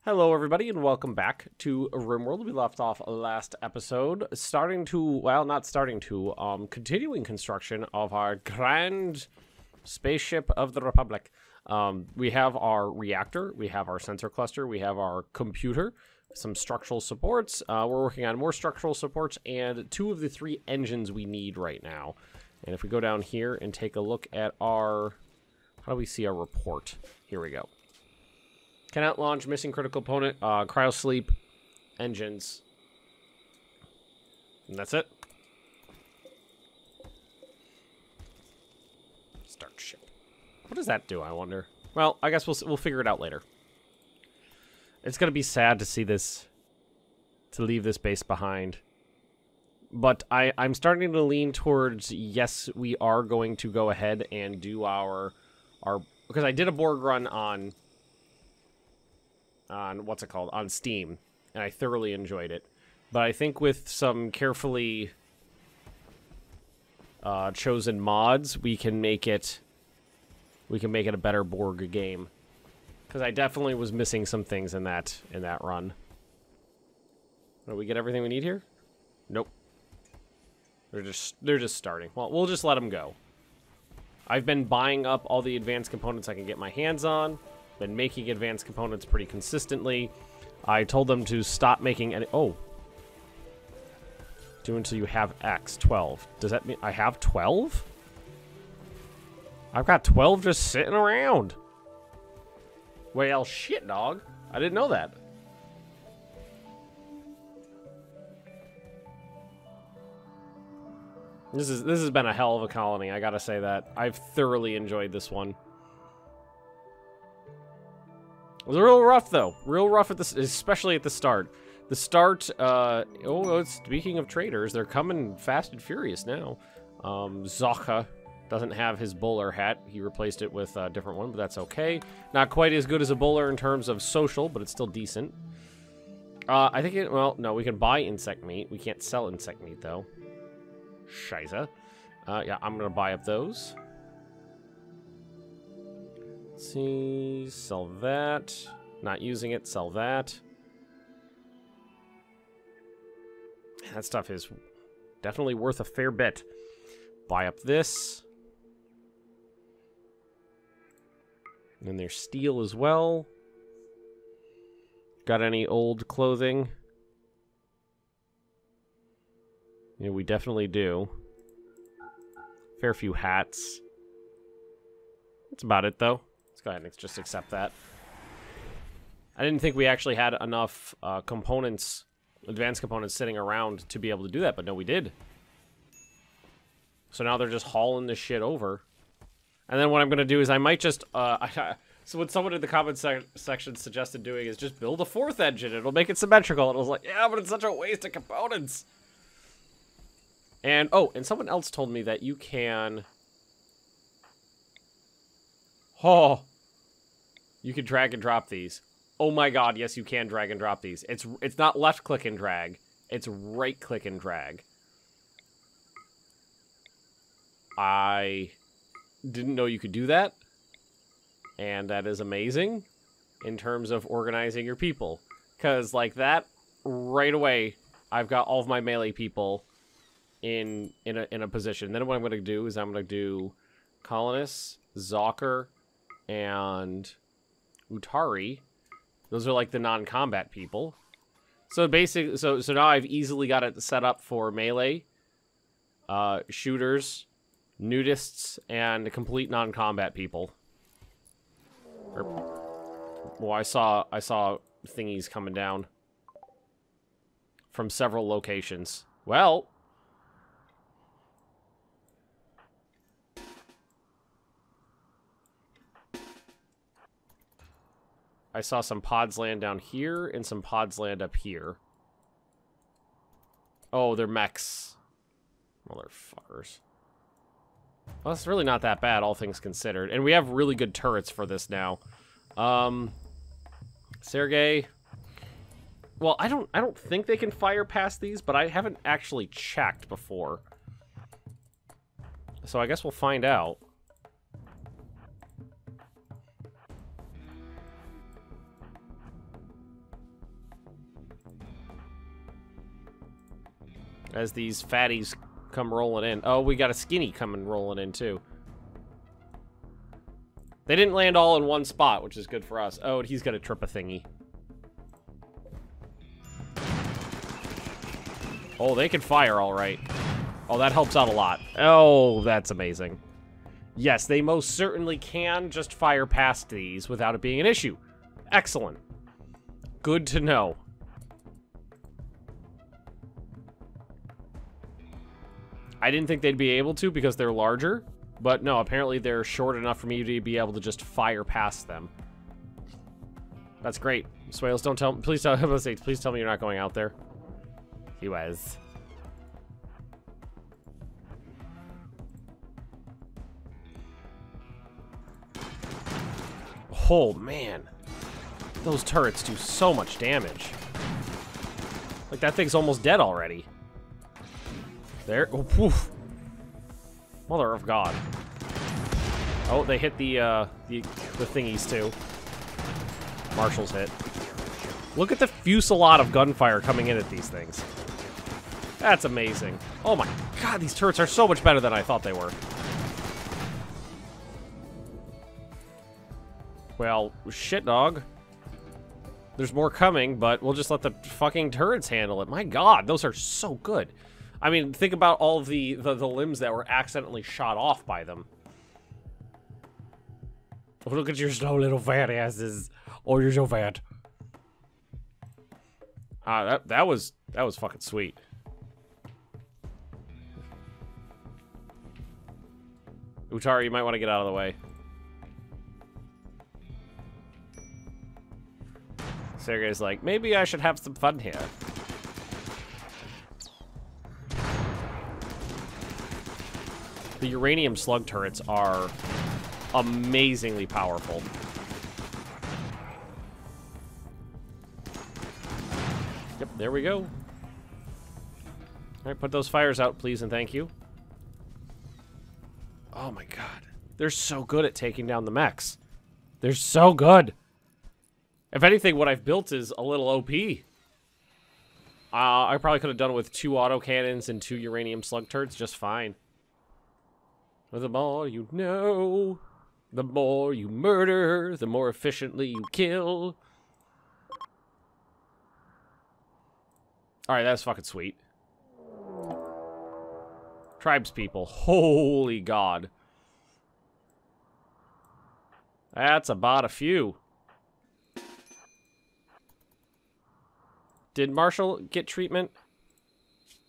Hello, everybody, and welcome back to Rimworld. We left off last episode, continuing construction of our grand spaceship of the Republic. We have our reactor, we have our sensor cluster, we have our computer, some structural supports. We're working on more structural supports and 2 of the 3 engines we need right now. And if we go down here and take a look at our... How do we see our report? Here we go. Cannot launch missing critical component, cryosleep, engines. And that's it. Start ship. What does that do, I wonder? Well, I guess we'll figure it out later. It's going to be sad to see this, to leave this base behind. But I'm starting to lean towards, yes, we are going to go ahead and do our because I did a Borg run on what's it called, on Steam, and I thoroughly enjoyed it. But I think with some carefully chosen mods, we can make it a better Borg game. Because I definitely was missing some things in that run. Did we get everything we need here? Nope. They're just starting. Well, we'll just let them go. I've been buying up all the advanced components I can get my hands on. Been making advanced components pretty consistently. I told them to stop making any... Oh. Do until you have X, 12. Does that mean I have 12? I've got 12 just sitting around. Well, shit, dog. I didn't know that. This has been a hell of a colony, I gotta say that. I've thoroughly enjoyed this one. It was real rough, though. Real rough at this, especially at the start. The start, speaking of traders, they're coming fast and furious now. Zaka doesn't have his bowler hat. He replaced it with a different one, but that's okay. Not quite as good as a bowler in terms of social, but it's still decent. I think well, no, we can buy insect meat. We can't sell insect meat, though. Shiza. Yeah, I'm gonna buy up those. Let's see, sell that. Not using it, sell that. That stuff is definitely worth a fair bit. Buy up this. And there's steel as well. Got any old clothing? Yeah, we definitely do. Fair few hats. That's about it, though. Let's go ahead and just accept that. I didn't think we actually had enough components, advanced components, sitting around to be able to do that, but no, we did. So now they're just hauling this shit over. And then what I'm going to do is I might just... so what someone in the comment section suggested doing is just build a 4th engine. It'll make it symmetrical. And I was like, yeah, but it's such a waste of components. And, oh, and someone else told me that you can... Oh, you can drag and drop these. Oh my god, yes, you can drag and drop these. It's not left click and drag. It's right click and drag. I didn't know you could do that. And that is amazing in terms of organizing your people. Because, like that, right away, I've got all of my melee people in a position. Then what I'm going to do is I'm going to do colonists, Zocker, and Utari. Those are like the non-combat people. So basically, so now I've easily got it set up for melee, shooters, nudists, and complete non-combat people. Well, I saw thingies coming down from several locations. Well, I saw some pods land down here and some pods land up here. Oh, they're mechs. Motherfuckers. Well, it's really not that bad, all things considered. And we have really good turrets for this now. Sergey. Well, I don't think they can fire past these, but I haven't actually checked before. So I guess we'll find out. as these fatties come rolling in. Oh, we got a skinny coming rolling in, too. They didn't land all in one spot, which is good for us. Oh, and he's got to trip a thingy. Oh, they can fire all right. Oh, that helps out a lot. Oh, that's amazing. Yes, they most certainly can just fire past these without it being an issue. Excellent. Good to know. I didn't think they'd be able to because they're larger, but no, apparently they're short enough for me to be able to just fire past them. That's great. Swales, don't tell me. Please tell me you're not going out there. He was. Oh, man. Those turrets do so much damage. Like, that thing's almost dead already. There. Oh, poof. Mother of God. Oh, they hit the thingies, too. Marshall's hit. Look at the fusillade of gunfire coming in at these things. That's amazing. Oh, my God. These turrets are so much better than I thought they were. Well, shit, dog. There's more coming, but we'll just let the fucking turrets handle it. My God, those are so good. I mean, think about all the limbs that were accidentally shot off by them. Oh, look at your slow little fat asses. Oh, you're so fat. That was fucking sweet. Utari, you might want to get out of the way. Sergey's like, maybe I should have some fun here. The uranium slug turrets are amazingly powerful. Yep, there we go. All right, put those fires out, please, and thank you. Oh my God. They're so good at taking down the mechs. They're so good. If anything, what I've built is a little OP. I probably could have done it with 2 autocannons and 2 uranium slug turrets just fine. But the more you know, the more you murder, the more efficiently you kill. Alright, that's fucking sweet. Tribespeople. Holy God. That's about a few. Did Marshall get treatment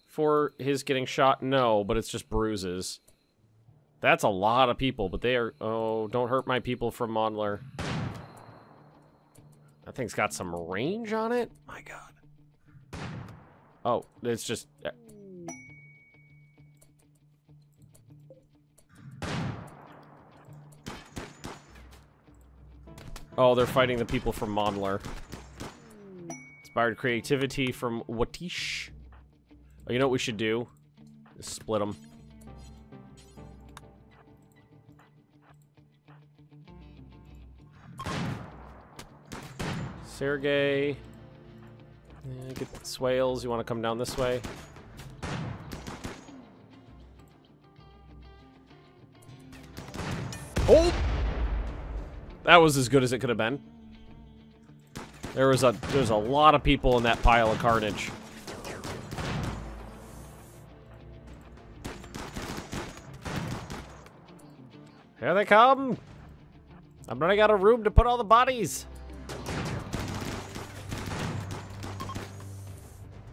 for his getting shot? No, but it's just bruises. That's a lot of people, but they are... Oh, don't hurt my people from Mondler. That thing's got some range on it? My God. Oh, it's just... Oh, they're fighting the people from Mondler. Inspired creativity from Watish. Oh, you know what we should do? Just split them. Sergey. Get the Swales. You want to come down this way? Oh! That was as good as it could have been. There's a lot of people in that pile of carnage. Here they come! I'm running out of room to put all the bodies.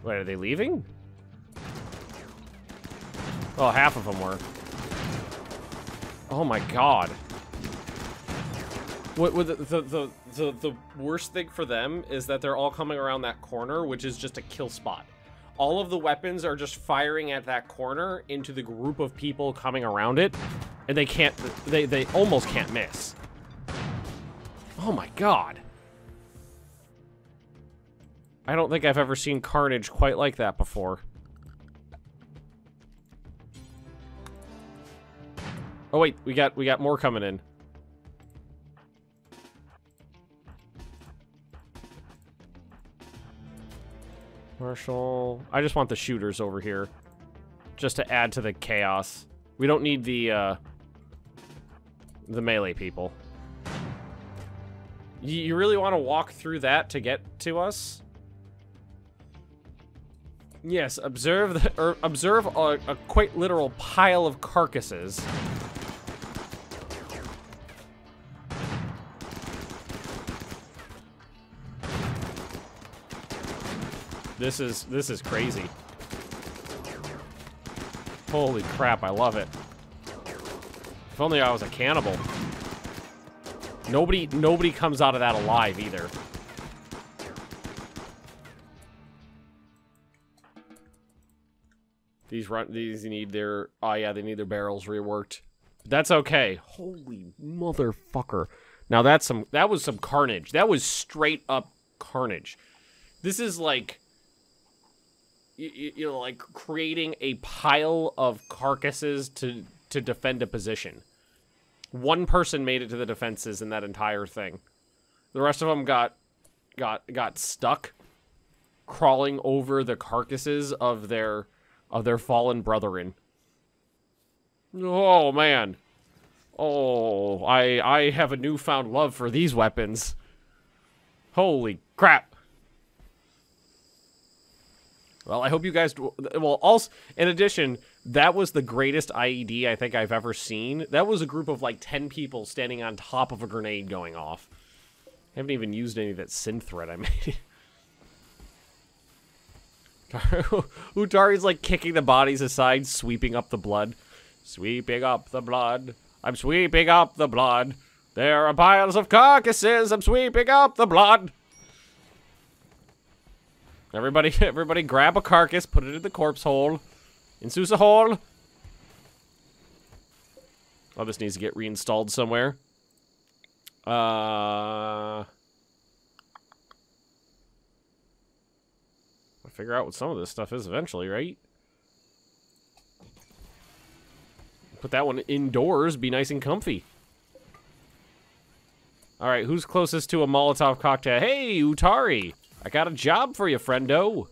Wait, are they leaving? Oh, half of them were. Oh my God. What the worst thing for them is that they're all coming around that corner, which is just a kill spot. All of the weapons are just firing at that corner into the group of people coming around it, and they almost can't miss. Oh my God. I don't think I've ever seen carnage quite like that before. Oh wait, we got more coming in. Marshall. I just want the shooters over here. just to add to the chaos. We don't need the melee people. You really want to walk through that to get to us? Yes, observe a quite literal pile of carcasses. This is crazy. Holy crap, I love it. If only I was a cannibal. Nobody comes out of that alive either. These need their, oh yeah, they need their barrels reworked. That's okay. Holy motherfucker. Now that was some carnage. That was straight up carnage. This is like, you know, like creating a pile of carcasses to defend a position. One person made it to the defenses in that entire thing. The rest of them got stuck crawling over the carcasses of their fallen brethren. Oh man. Oh, I have a newfound love for these weapons. Holy crap. Well, I hope you guys... Well, also, in addition, that was the greatest IED I think I've ever seen. That was a group of, like, 10 people standing on top of a grenade going off. I haven't even used any of that synth thread I made. Utari's, like, kicking the bodies aside, sweeping up the blood. Sweeping up the blood. I'm sweeping up the blood. There are piles of carcasses. I'm sweeping up the blood. Everybody grab a carcass, put it in the corpse hole. In Sousa hole. Oh, this needs to get reinstalled somewhere. I'll figure out what some of this stuff is eventually, right? Put that one indoors, be nice and comfy. Alright, who's closest to a Molotov cocktail? Hey, Utari! I got a job for you, friendo.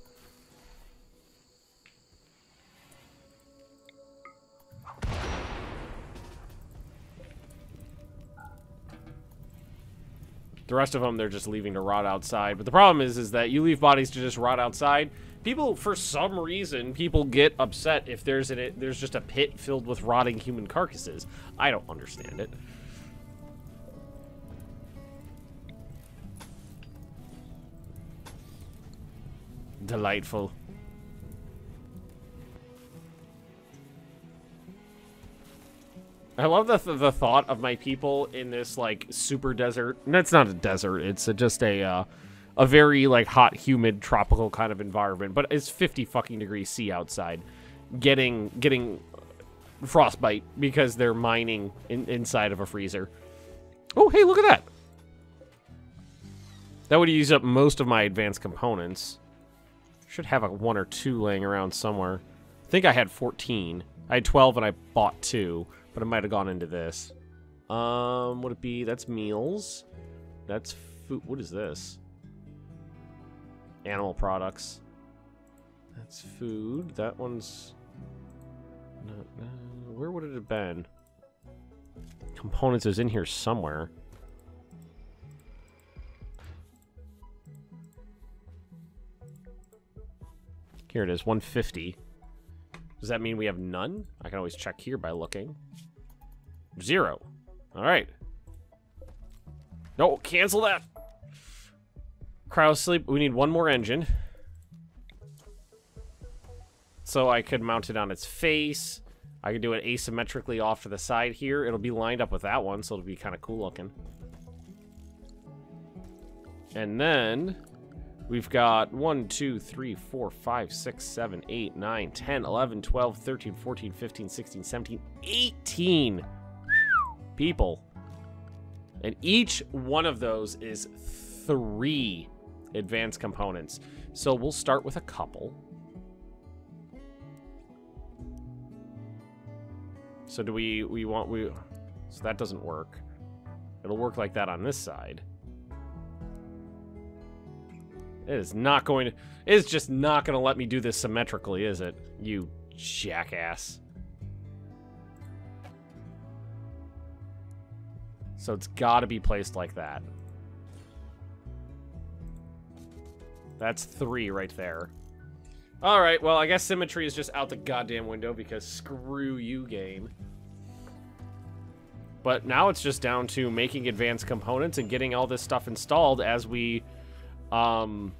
The rest of them, they're just leaving to rot outside. But the problem is that you leave bodies to just rot outside. People, for some reason, people get upset if there's just a pit filled with rotting human carcasses. I don't understand it. Delightful. I love the thought of my people in this, like, super desert. That's not a desert. It's just a very, like, hot, humid, tropical kind of environment. But it's 50 fucking degrees C outside. Getting frostbite because they're mining inside of a freezer. Oh, hey, look at that. That would use up most of my advanced components. Should have a 1 or 2 laying around somewhere. I think I had 14. I had 12 and I bought 2, but it might have gone into this. Would it be? That's meals. That's food. What is this? Animal products. That's food. That one's... where would it have been? Components is in here somewhere. Here it is, 150. Does that mean we have none? I can always check here by looking. 0. All right. No, cancel that. Cryo sleep. We need 1 more engine. So I could mount it on its face. I could do it asymmetrically off to the side here. It'll be lined up with that one, so it'll be kind of cool looking. And then... we've got 1, 2, 3, 4, 5, 6, 7, 8, 9, 10, 11, 12, 13, 14, 15, 16, 17, 18 people. And each one of those is 3 advanced components. So we'll start with a couple. So do we so that doesn't work. It'll work like that on this side. It is not going to... It's just not going to let me do this symmetrically, is it? You Jackass. So it's got to be placed like that. That's 3 right there. Alright, well, I guess symmetry is just out the goddamn window because screw you, game. But now it's just down to making advanced components and getting all this stuff installed as we, Oh,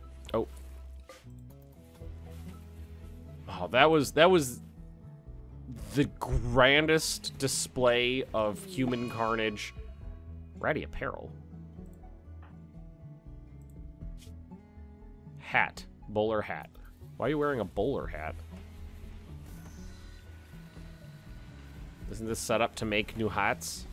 that was the grandest display of human carnage. Ratty apparel. Hat. Bowler hat. Why are you wearing a bowler hat? Isn't this set up to make new hats?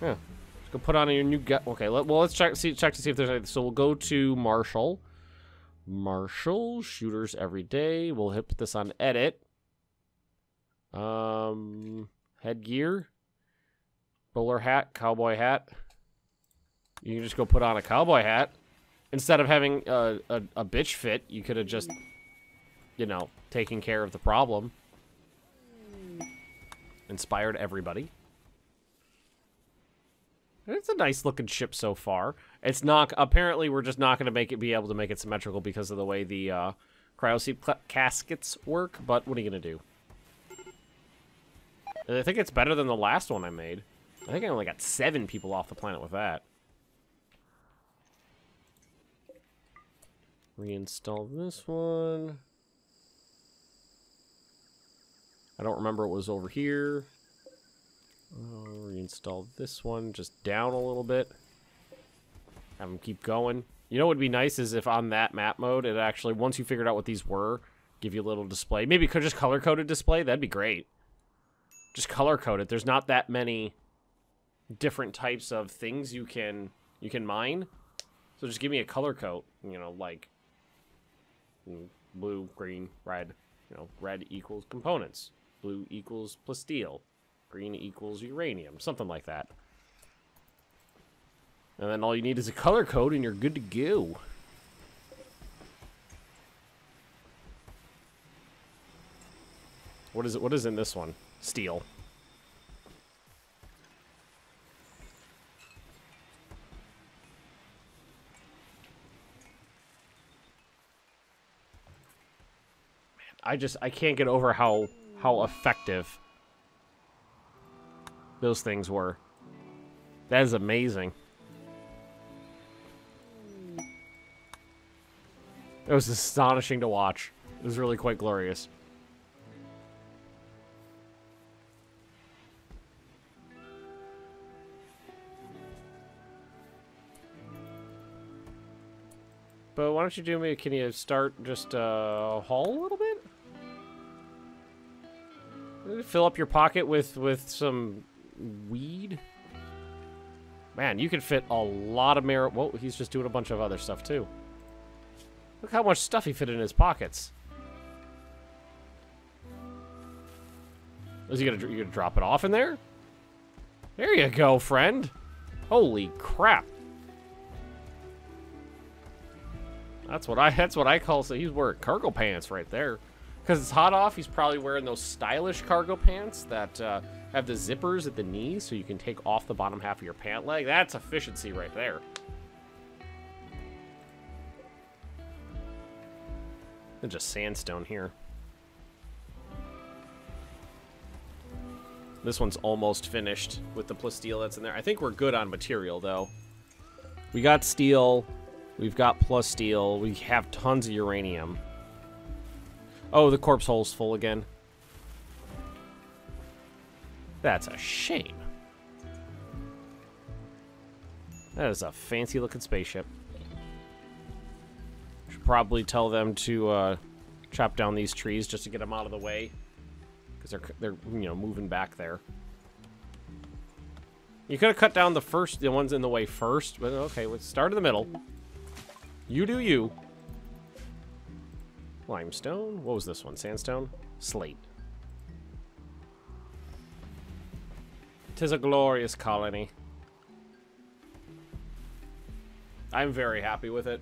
Yeah. Let's go put on your new gut. Okay, let's check to see if there's anything. So we'll go to Marshall. Marshall, shooters every day. We'll put this on edit. Headgear. Bowler hat, cowboy hat. You can just go put on a cowboy hat. Instead of having a bitch fit, you could have just, you know, taken care of the problem. Inspired everybody. It's a nice looking ship so far. It's not, apparently we're just not going to be able to make it symmetrical because of the way the cryoseep caskets work, but what are you going to do? I think it's better than the last one I made. I think I only got 7 people off the planet with that. Reinstall this one. I don't remember what was over here. Reinstall this one just down a little bit. Have them keep going. You know what would be nice is if on that map mode, it actually, once you figured out what these were, give you a little display. Maybe could just color-coded display. That'd be great. Just color-code it. There's not that many different types of things you can mine. So just give me a color code. You know, like blue, green, red. You know, red equals components. Blue equals plasteel. Green equals uranium. Something like that. And then all you need is a color code and you're good to go. What is it? What is in this one? Steel. Man, I can't get over how effective those things were. That is amazing. It was astonishing to watch. It was really quite glorious. But why don't you do me? Can you start just haul a little bit? Fill up your pocket with some weed. Man, you could fit a lot of marijuana. Whoa, he's just doing a bunch of other stuff too. Look how much stuff he fit in his pockets. Is he gonna? You gonna drop it off in there? There you go, friend. Holy crap! That's what I call. So he's wearing cargo pants right there. Because it's hot off, he's probably wearing those stylish cargo pants that have the zippers at the knees, so you can take off the bottom half of your pant leg. That's efficiency right there. And just sandstone here. This one's almost finished with the plasteel that's in there. I think we're good on material, though. We got steel. We've got plasteel. We have tons of uranium. Oh, the corpse hole's full again. That's a shame. That is a fancy-looking spaceship. Should probably tell them to chop down these trees just to get them out of the way, because they're you know, moving back there. You could have cut down the ones in the way first, but okay, let's start in the middle. You do you. Limestone. What was this one? Sandstone? Slate. 'Tis a glorious colony. I'm very happy with it.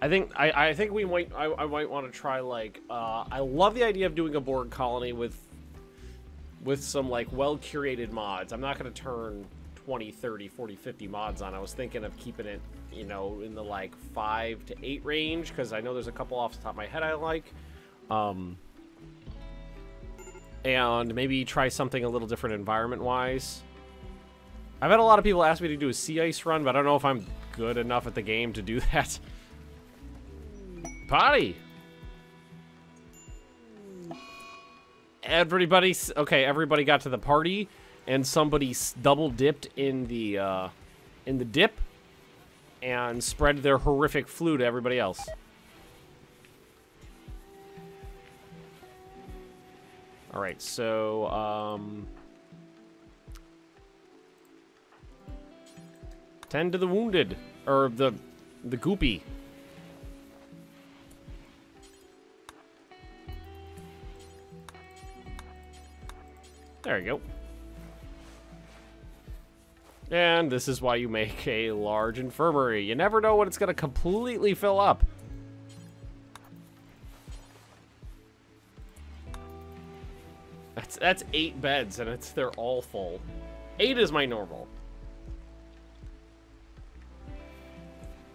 I think we might I might want to try like I love the idea of doing a board colony with some like well curated mods. I'm not going to turn 20, 30, 40, 50 mods on. I was thinking of keeping it, you know, in the like 5 to 8 range because I know there's a couple off the top of my head I like. And maybe try something a little different environment-wise. I've had a lot of people ask me to do a sea ice run, but I don't know if I'm good enough at the game to do that. Potty! Everybody got to the party, and somebody double dipped in the dip, and spread their horrific flu to everybody else. Alright, so, tend to the wounded, or the goopy. There you go. And this is why you make a large infirmary. You never know when it's going to completely fill up. That's 8 beds, and they're all full. 8 is my normal.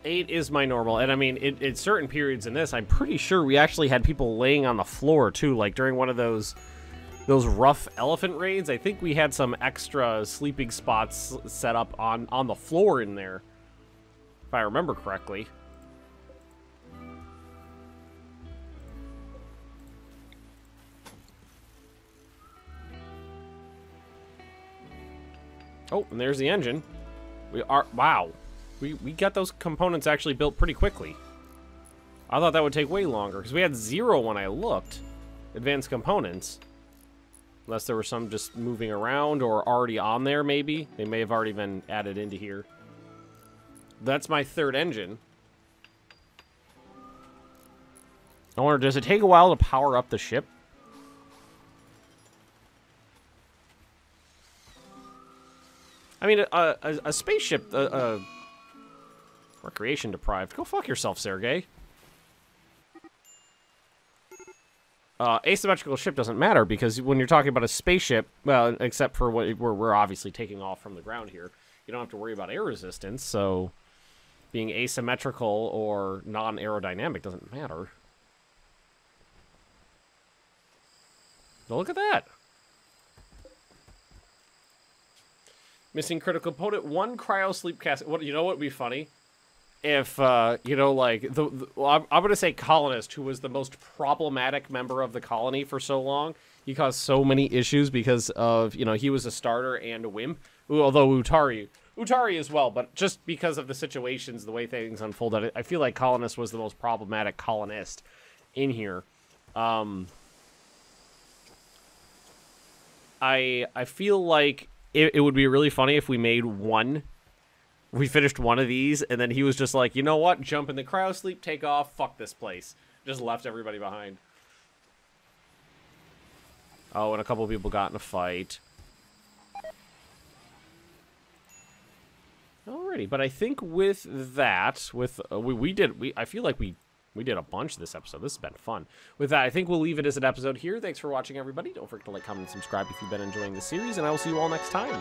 8 is my normal, and I mean, in certain periods in this, I'm pretty sure we actually had people laying on the floor, too, like during one of those rough elephant raids. I think we had some extra sleeping spots set up on the floor in there, if I remember correctly. Oh, and there's the engine. Wow. We got those components actually built pretty quickly. I thought that would take way longer, because we had 0 when I looked. Advanced components. Unless there were some just moving around or already on there, maybe. They may have already been added into here. That's my 3rd engine. I wonder, does it take a while to power up the ship? I mean, a spaceship, recreation deprived. Go fuck yourself, Sergey. Asymmetrical ship doesn't matter because when you're talking about a spaceship, well, except for we're obviously taking off from the ground here, you don't have to worry about air resistance. So, being asymmetrical or non-aerodynamic doesn't matter. But look at that. Missing critical component, 1 cryo sleep cask. What, you know what would be funny? If, you know, like, well, I'm going to say colonist, who was the most problematic member of the colony for so long. He caused so many issues because of, you know, he was a starter and a wimp. Although Utari as well, but just because of the situations, the way things unfolded, I feel like colonist was the most problematic colonist in here. I feel like it would be really funny if we made one. We finished one of these, and then he was just like, you know what? Jump in the cryo sleep, take off, fuck this place. Just left everybody behind. Oh, and a couple of people got in a fight. Alrighty, but I think with that, I feel like we did a bunch this episode. This has been fun. With that, I think we'll leave it as an episode here. Thanks for watching, everybody. Don't forget to like, comment, and subscribe if you've been enjoying the series, and I will see you all next time.